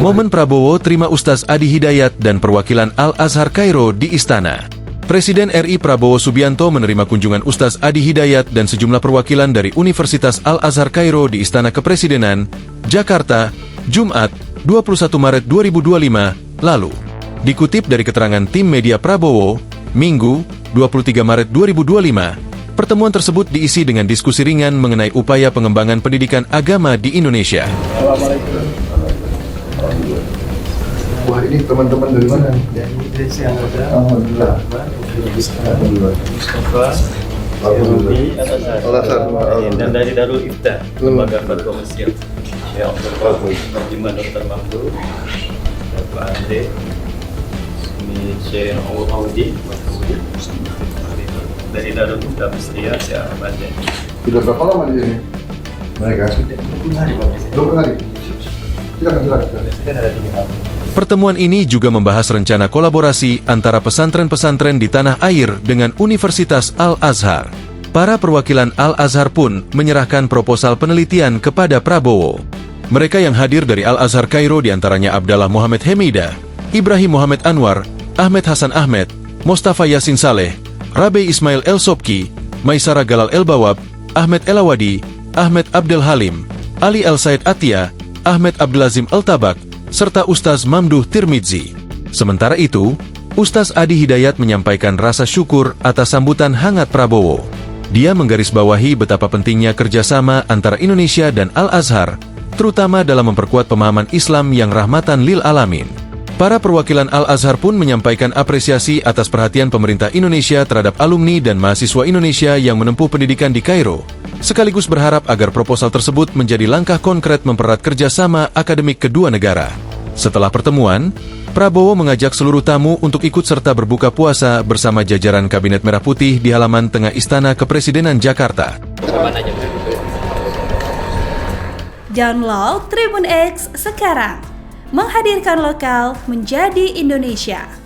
Momen Prabowo terima Ustaz Adi Hidayat dan perwakilan Al-Azhar Kairo di Istana. Presiden RI Prabowo Subianto menerima kunjungan Ustaz Adi Hidayat dan sejumlah perwakilan dari Universitas Al-Azhar Kairo di Istana Kepresidenan, Jakarta, Jumat, 21 Maret 2025, lalu. Dikutip dari keterangan tim media Prabowo, Minggu, 23 Maret 2025, pertemuan tersebut diisi dengan diskusi ringan mengenai upaya pengembangan pendidikan agama di Indonesia. Wah, ini teman-teman dari mana? Dari Indonesia ada. Alhamdulillah. Mustafa, Alhamdulillah. Al-Azhar, dan dari Darul Ifta, lembaga fatwa Mesir. Ya, Terjemah Dr. Mahmud, Pak Ande, ini Syekh Audi, dari Darul Ifta Mesir, Syekh Ande. Sudah berapa lama di sini? Mereka? 20 hari, Pak. 20 hari? Silakan. Kita ada 3 hari. Pertemuan ini juga membahas rencana kolaborasi antara pesantren-pesantren di tanah air dengan Universitas Al-Azhar. Para perwakilan Al-Azhar pun menyerahkan proposal penelitian kepada Prabowo. Mereka yang hadir dari Al-Azhar Kairo diantaranya Abdallah Muhammad Hemida, Ibrahim Muhammad Anwar, Ahmed Hasan Ahmed, Mustafa Yasin Saleh, Rabi Ismail El Sobki, Maisara Galal El Bawab, Ahmed Elawadi, Ahmed Abdel Halim, Ali El Said Atia, Ahmed Abdulazim El Tabak, serta Ustaz Mamduh Tirmidzi. Sementara itu, Ustaz Adi Hidayat menyampaikan rasa syukur atas sambutan hangat Prabowo. Dia menggarisbawahi betapa pentingnya kerjasama antara Indonesia dan Al-Azhar, terutama dalam memperkuat pemahaman Islam yang rahmatan lil alamin. Para perwakilan Al-Azhar pun menyampaikan apresiasi atas perhatian pemerintah Indonesia terhadap alumni dan mahasiswa Indonesia yang menempuh pendidikan di Kairo, sekaligus berharap agar proposal tersebut menjadi langkah konkret mempererat kerjasama akademik kedua negara. Setelah pertemuan, Prabowo mengajak seluruh tamu untuk ikut serta berbuka puasa bersama jajaran Kabinet Merah Putih di halaman tengah Istana Kepresidenan Jakarta. Download Tribun X sekarang, menghadirkan lokal menjadi Indonesia.